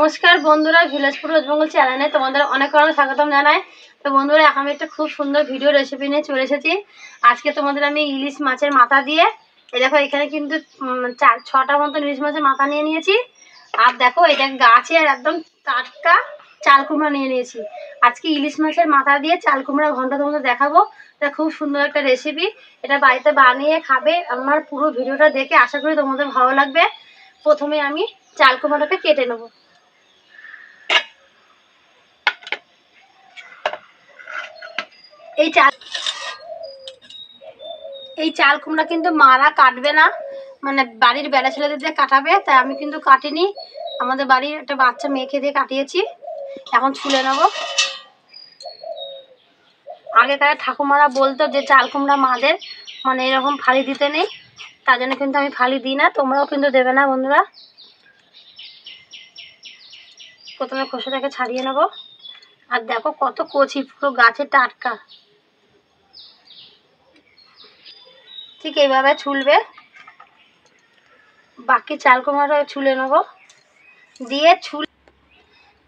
নমস্কার বন্ধুরা, ভিলেজপুর ওয়েস্টবেঙ্গল চ্যানেলে তোমাদের অনেক অনেক স্বাগতম জানাই। তো বন্ধুরা, আমি একটা খুব সুন্দর ভিডিও রেসিপি নিয়ে চলে এসেছি। আজকে তোমাদের আমি ইলিশ মাছের মাথা দিয়ে, এই দেখো এখানে কিন্তু 4-6টা মতন ইলিশ মাছের মাথা নিয়ে নিয়েছি। আর দেখো এটা গাছের একদম টাটকা চাল কুমড়া নিয়ে নিয়েছি। আজকে ইলিশ মাছের মাথা দিয়ে চাল কুমড়া ঘন্ট তোমাদের দেখাবো। এটা খুব সুন্দর একটা রেসিপি, এটা বাড়িতে বানিয়ে খাবে। আমার পুরো ভিডিওটা দেখে আশা করি তোমাদের ভালো লাগবে। প্রথমে আমি চাল কুমড়াটাকে কেটে নেবো। এই চাল কুমড়া কিন্তু মারা কাটবে না, মানে বাড়ির বেলা ছেলেদের দিয়ে কাটাবে, তাই আমি কিন্তু কাটিনি। আমাদের বাড়ির একটা বাচ্চা মেয়েকে দিয়ে কাটিয়েছি। এখন ছুলে নেব। আগেকার ঠাকুমারা বলতো যে চাল কুমড়া মাদের মানে এরকম ফালি দিতে নেই, তার জন্য কিন্তু আমি ফালি দিই না, তোমরাও কিন্তু দেবে না বন্ধুরা। প্রথমে খোসাটাকে ছাড়িয়ে নেব। আর দেখো কত কচি, পুরো গাছের টাটকা। ঠিক এইভাবে ছুলবে। বাকি চাল কুমড়াটা ছুলে নেব। দিয়ে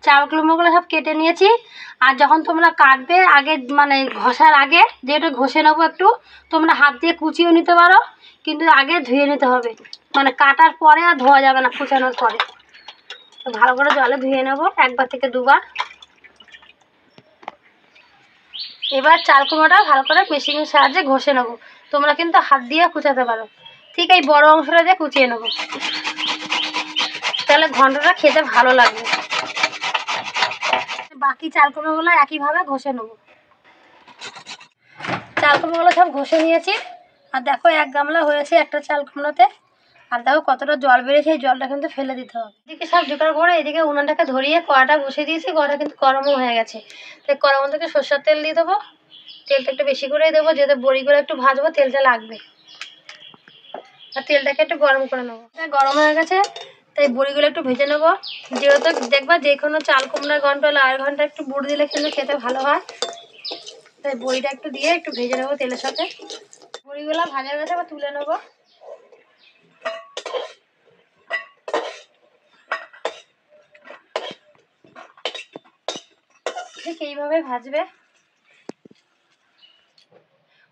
চাল কুমড়োগুলো সব কেটে নিয়েছি। আর যখন তোমরা কাটবে আগে মানে ঘষার আগে যেটা ঘষে নেবো একটু, তোমরা হাত দিয়ে কুচিয়েও নিতে পারো, কিন্তু আগে ধুয়ে নিতে হবে। মানে কাটার পরে আর ধোয়া যাবে না, কুচানোর পরে। তো ভালো করে জলে ধুয়ে নেবো 1 থেকে 2 বার। এবার চাল কুমড়োটা ভালো করে মেশিনের সাহায্যে ঘষে নেবো। তোমরা কিন্তু হাত দিয়ে কুচাতে পারো। ঠিক এই বড় অংশটা দিয়ে কুচিয়ে নেবো, তাহলে ঘন্টটা খেতে ভালো লাগবে। বাকি চাল কুমড়োগুলো একইভাবে ঘষে নেবো। চাল কুমড়োগুলো সব ঘষে নিয়েছি। আর দেখো 1 গামলা হয়েছে একটা চাল কুমড়োতে। আর দেখো কতটা জল বেরিয়েছে, এই জলটা কিন্তু ফেলে দিতে হবে। এদিকে সব জোগাড় করে এদিকে উনানটাকে ধরিয়ে কড়াটা বসিয়ে দিয়েছি। কড়াটা কিন্তু গরমও হয়ে গেছে। তাই কড়ার মধ্যে সরষের তেল দিয়ে দেবো। তেলটা একটু বেশি করেই দেবো, যেহেতু বড়িগুলো একটু ভাজবো, তেলটা লাগবে। আর তেলটাকে একটু গরম করে নেবো। গরম হয়ে গেছে, তাই বড়িগুলো একটু ভেজে নেবো। যেহেতু দেখবা যে কোনো চাল কুমড়ার ঘন্ট হলে 1.5 ঘন্টা একটু বুট দিলে কিন্তু খেতে ভালো হয়। তাই বড়িটা একটু দিয়ে একটু ভেজে নেবো তেলের সাথে। বড়িগুলো ভাজা গেছে, আবার তুলে নেবো। ঠিক এইভাবে ভাজবে।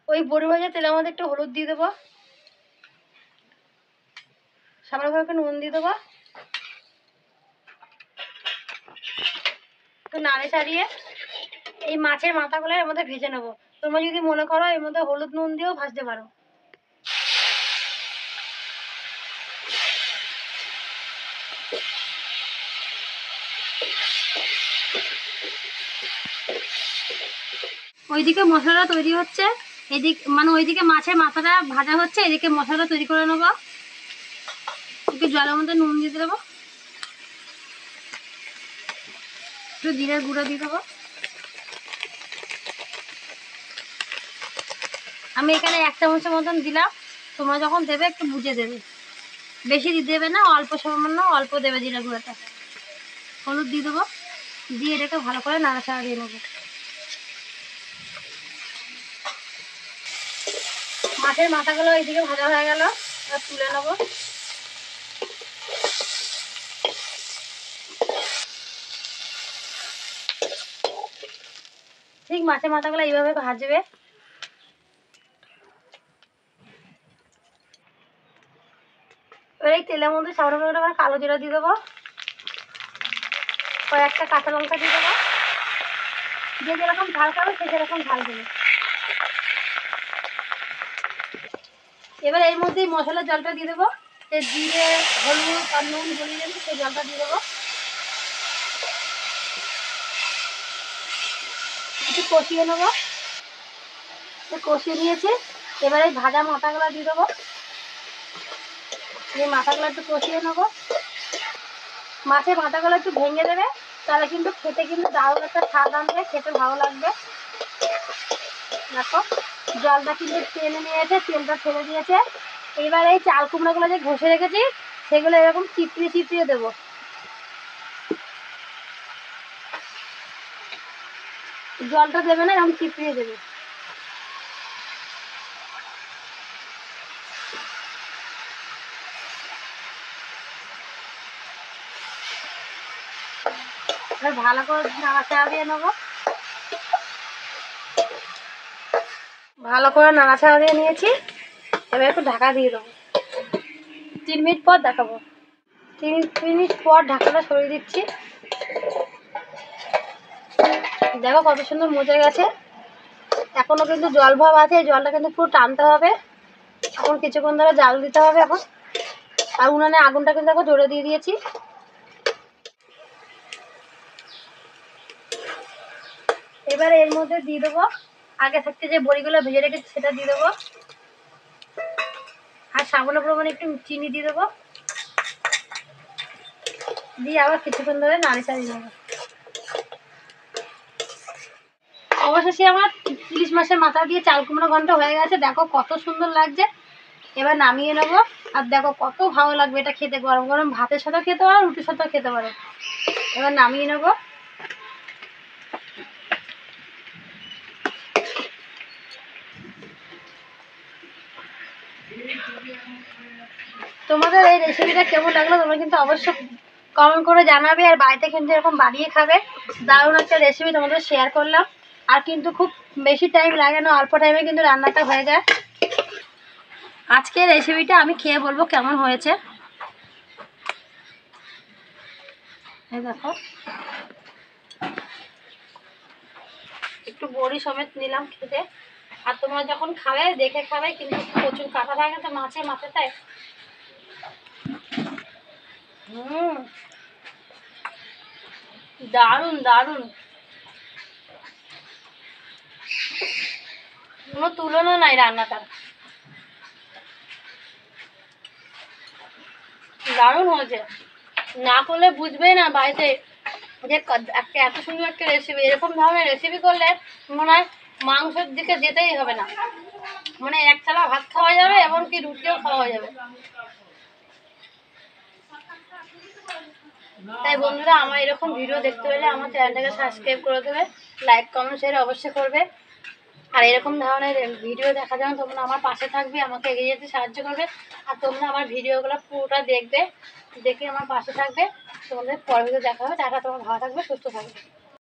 ওই বড়ি ভাজা তেলের মধ্যে একটু হলুদ দিয়ে দেবো, সামান্য একটু নুন দিয়ে দেবো, একটু নাড়ে চাড়িয়ে এই মাছের মাথাগুলো এর মধ্যে ভেজে নেবো। তোমরা যদি মনে করো এর মধ্যে হলুদ নুন দিয়েও ভাজতে পারো। ওইদিকে মশলা তৈরি হচ্ছে, এদিকে মানে ওইদিকে মাছের মাথাটা ভাজা হচ্ছে, এদিকে মশলাটা তৈরি করে নেবো। একটু জলের মধ্যে নুন দিয়ে দেবো, একটু জিরের গুঁড়ো দিয়ে দেবো। আমি এখানে 1 চামচের মতন দিলাম। তোমরা যখন দেবে একটু বুঝে দেবে, বেশি দেবে না, অল্প সামান্য অল্প দেবে জিরের গুঁড়োটা। হলুদ দিয়ে দেবো, দিয়ে এটাকে ভালো করে নাড়াচাড়া দিয়ে নেবো। মাছের মাথাগুলো এইদিকে ভাজা হয়ে গেল, আর তুলে নেবো। ঠিক মাছের মাথাগুলো এইভাবে ভাজবে। এবার এই তেলের মধ্যে সামান্য করে কালো জিরা দিয়ে দেবো, কয়েকটা কাঁচা লঙ্কা দিয়ে দেবো। যে যেরকম ঝাল খাবে সে সেরকম ঝাল দেবে। এবার এর মধ্যে মশলার জলটা দিয়ে দেবো। জিরে হলুদ আর নুন জ্বলিয়ে দেবো, সেই জলটা দিয়ে দেবো। একটু কষিয়ে নেবো। কষিয়ে নিয়েছি। এবার এই ভাজা মাথাগুলো দিয়ে দেবো। এই মাথাগুলো একটু কষিয়ে নেবো। মাছের মাথাগুলো একটু ভেঙে দেবে, তাহলে কিন্তু খেতে কিন্তু দারুণ একটা স্বাদ আনবে, খেতে ভালো লাগবে। দেখো জলটা কিন্তু টেনে নিয়েছে, তেলটা ছেড়ে দিয়েছে। এবার এই চাল কুমড়োগুলো যে ঘষে রেখেছি সেগুলো এরকম চিপড়িয়ে চিপড়িয়ে দেবো। জলটা দেবে না, এরকম চিপড়িয়ে দেবে। এবার ভালো করে নাড়াচাড়া দিয়ে নেবো। ভালো করে নাড়াচাড়া দিয়ে নিয়েছি, এবার একটু ঢাকা দিয়ে দেবো। 3 মিনিট পর দেখাবো। 3 মিনিট পর ঢাকাটা সরিয়ে দিচ্ছি। দেখো কত সুন্দর মজে গেছে। এখনো কিন্তু জল ভাব আছে, এই জলটা কিন্তু পুরো টানতে হবে। এখন কিছুক্ষণ ধরে জাল দিতে হবে এখন। আর উনানে আগুনটা কিন্তু এখন জোরে দিয়ে দিয়েছি। এবার এর মধ্যে দিয়ে দেবো আগে থাকতে যে বড়িগুলো ভেজে রেখেছি সেটা দিয়ে দেবো। আর সামান্য পরিমাণে একটু চিনি দিয়ে দেবো, দিয়ে আবার কিছুক্ষণ ধরে নাড়ি চাড়িয়ে নেবো। অবশেষে আমার ইলিশ মাছের মাথা দিয়ে চাল কুমড়ো ঘন্ট হয়ে গেছে। দেখো কত সুন্দর লাগছে। এবার নামিয়ে নেবো। আর দেখো কত ভালো লাগবে এটা খেতে, গরম গরম ভাতের সাথেও খেতে পারো, রুটির সাথেও খেতে পারো। এবার নামিয়ে নেবো। তোমাদের এই রেসিপিটা কেমন লাগলো তোমরা কিন্তু অবশ্যই কমেন্ট করে জানাবে। আর বাড়িতে কিন্তু এরকম বানিয়ে খাবে। দারুণ একটা রেসিপি তোমাদের শেয়ার করলাম। আর কিন্তু খুব বেশি টাইম লাগে না, অল্প টাইমে কিন্তু রান্নাটা হয়ে যায়। আজকের রেসিপিটা আমি খেয়ে বলবো কেমন হয়েছে। এই দেখো একটু বড়ি সমেত নিলাম খেতে। আর তোমরা যখন খাবে দেখে খাবে, কিন্তু প্রচুর কাটা থাকে তো মাছের মাথাটায়। দারুণ দারুণ, কোনো তুলনা নাই রান্নাটা। দারুণ হয়েছে, না করলে বুঝবেই না বাড়িতে যে একটা এত সুন্দর একটা রেসিপি। এরকম ধরনের রেসিপি করলে মনে হয় মাংসের দিকে যেতেই হবে না, মানে এক থালা ভাত খাওয়া যাবে, এমনকি রুটিও খাওয়া যাবে। তাই বন্ধুরা, আমার এরকম ভিডিও দেখতে হলে আমার চ্যানেলটাকে সাবস্ক্রাইব করে দেবে, লাইক কমেন্ট শেয়ার অবশ্যই করবে। আর এরকম ধরনের ভিডিও দেখার জন্য তোমরা আমার পাশে থাকবে, আমাকে এগিয়ে যেতে সাহায্য করবে। আর তোমরা আমার ভিডিওগুলো পুরোটা দেখবে, দেখে আমার পাশে থাকবে। তোমাদের পরে দেখা হবে। টাটা, তোমরা ভালো থাকবে, সুস্থ থাকবে।